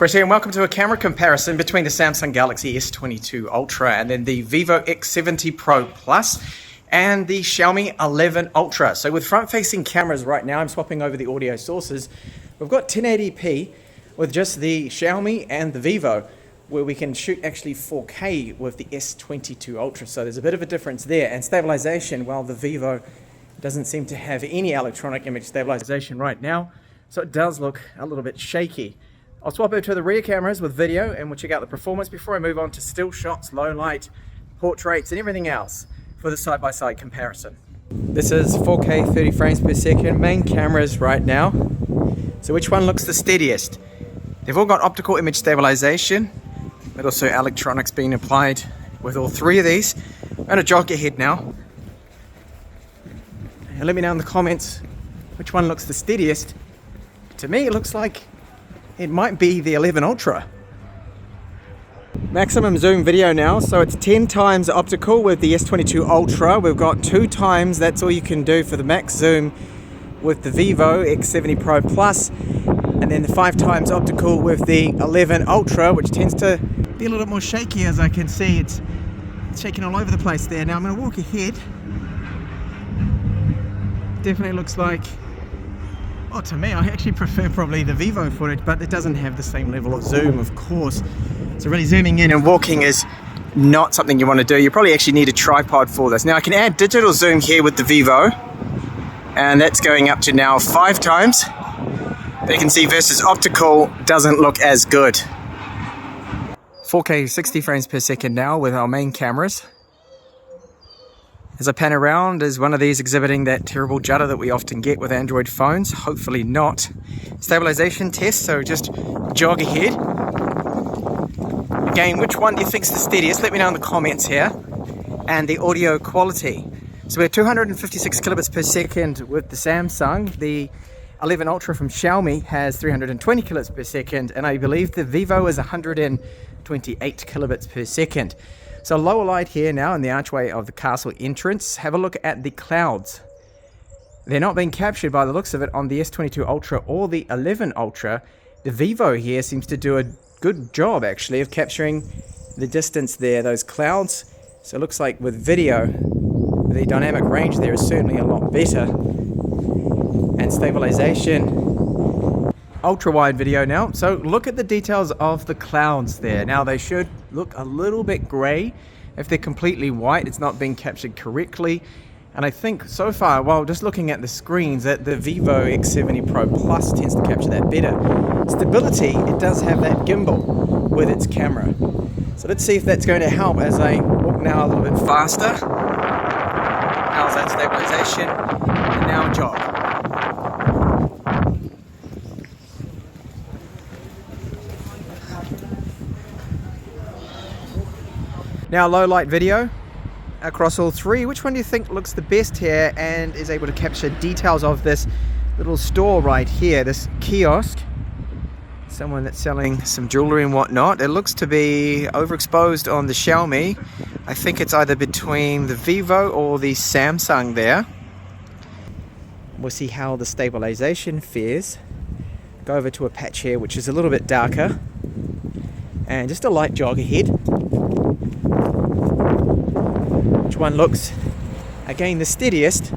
Chris here, and welcome to a camera comparison between the Samsung Galaxy S22 Ultra and then the Vivo X70 Pro Plus and the Xiaomi 11 Ultra. So with front-facing cameras right now, I'm swapping over the audio sources. We've got 1080p with just the Xiaomi and the Vivo, where we can shoot actually 4K with the S22 Ultra. So there's a bit of a difference there. And stabilization, well, the Vivo doesn't seem to have any electronic image stabilization right now, so it does look a little bit shaky. I'll swap over to the rear cameras with video and we'll check out the performance before I move on to still shots, low light, portraits and everything else for the side-by-side comparison. This is 4K 30 frames per second, main cameras right now. So which one looks the steadiest? They've all got optical image stabilization, but also electronics being applied with all three of these. I'm going to jog ahead now. And let me know in the comments which one looks the steadiest. To me it looks like it might be the 11 Ultra. Maximum zoom video now, so it's 10 times optical with the S22 Ultra. We've got 2 times, that's all you can do for the max zoom with the Vivo X70 Pro Plus, and then the 5 times optical with the 11 Ultra, which tends to be a little bit more shaky. As I can see, it's shaking all over the place there. Now I'm going to walk ahead. Definitely looks like, well, to me, I actually prefer probably the Vivo footage, but it doesn't have the same level of zoom, of course. So really zooming in and walking is not something you want to do. You probably actually need a tripod for this. Now I can add digital zoom here with the Vivo, and that's going up to now 5 times. But you can see versus optical doesn't look as good. 4K 60 frames per second now with our main cameras. As I pan around, is one of these exhibiting that terrible judder that we often get with Android phones? Hopefully not. Stabilization test, so just jog ahead. Again, which one do you think is the steadiest? Let me know in the comments here. And the audio quality. So we're 256 kilobits per second with the Samsung. The 11 Ultra from Xiaomi has 320 kilobits per second, and I believe the Vivo is 128 kilobits per second. So lower light here now in the archway of the castle entrance. Have a look at the clouds. They're not being captured by the looks of it on the S22 Ultra or the 11 Ultra. The Vivo here seems to do a good job actually of capturing the distance there, those clouds. So it looks like with video, the dynamic range there is certainly a lot better. And stabilization, ultra wide video now. So look at the details of the clouds there. Now they should look a little bit gray. If they're completely white, it's not being captured correctly. And I think so far, while just looking at the screens, that the Vivo X70 Pro Plus tends to capture that better. Stability, it does have that gimbal with its camera. So let's see if that's going to help as I walk now a little bit faster. How's that stabilization? And now jog. Now low light video across all three. Which one do you think looks the best here and is able to capture details of this little store right here, this kiosk? Someone that's selling some jewelry and whatnot. It looks to be overexposed on the Xiaomi. I think it's either between the Vivo or the Samsung there. We'll see how the stabilization fares. Go over to a patch here which is a little bit darker. And just a light jog ahead. Which one looks, again, the steadiest?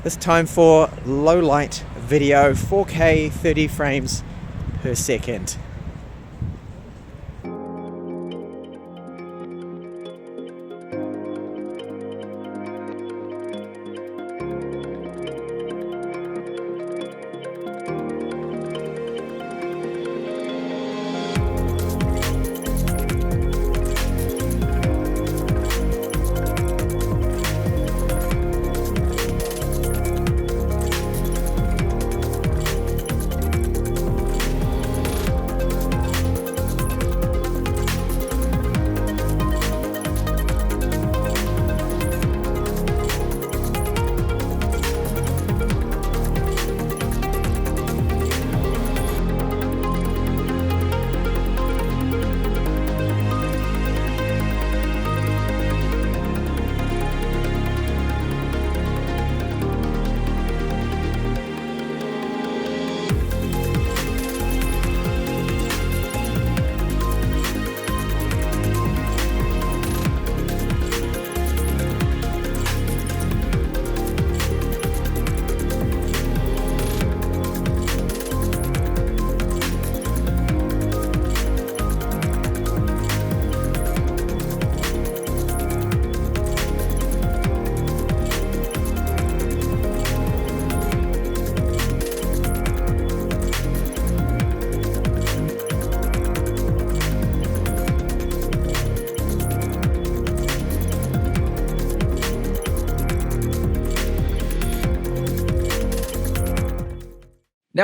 This time for low light video, 4K 30 frames per second.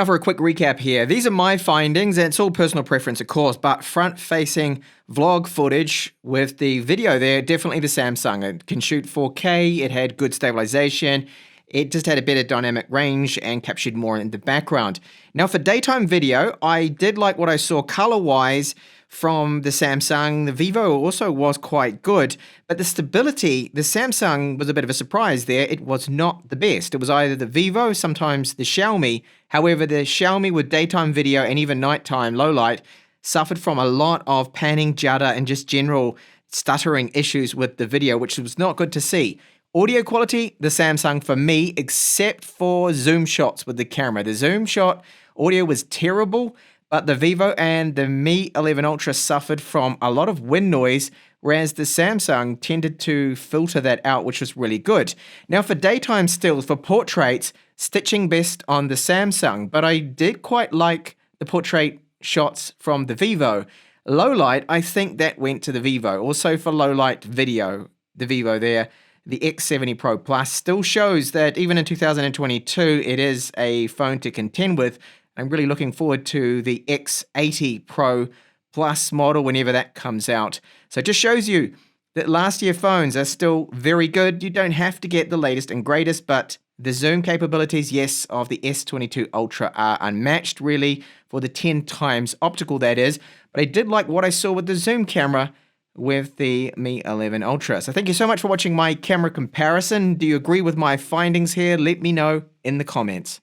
Now for a quick recap here. These are my findings, and it's all personal preference, of course, but front-facing vlog footage with the video there, definitely the Samsung. It can shoot 4K, it had good stabilization, it just had a better dynamic range and captured more in the background. Now for daytime video, I did like what I saw color-wise from the Samsung. The Vivo also was quite good, but the stability, the Samsung was a bit of a surprise there. It was not the best. It was either the Vivo, sometimes the Xiaomi. However, the Xiaomi with daytime video and even nighttime low light suffered from a lot of panning, judder, and just general stuttering issues with the video, which was not good to see. Audio quality, the Samsung for me, except for zoom shots with the camera. The zoom shot audio was terrible, but the Vivo and the Mi 11 Ultra suffered from a lot of wind noise, whereas the Samsung tended to filter that out, which was really good. Now for daytime stills, for portraits, stitching best on the Samsung, but I did quite like the portrait shots from the Vivo. Low light, I think that went to the Vivo. Also for low light video, the Vivo there, the X70 Pro Plus still shows that even in 2022, it is a phone to contend with. I'm really looking forward to the X80 Pro Plus model whenever that comes out. So it just shows you that last year phones are still very good. You don't have to get the latest and greatest, but the zoom capabilities, yes, of the S22 Ultra are unmatched, really, for the 10 times optical, that is. But I did like what I saw with the zoom camera with the Mi 11 Ultra. So thank you so much for watching my camera comparison. Do you agree with my findings here? Let me know in the comments.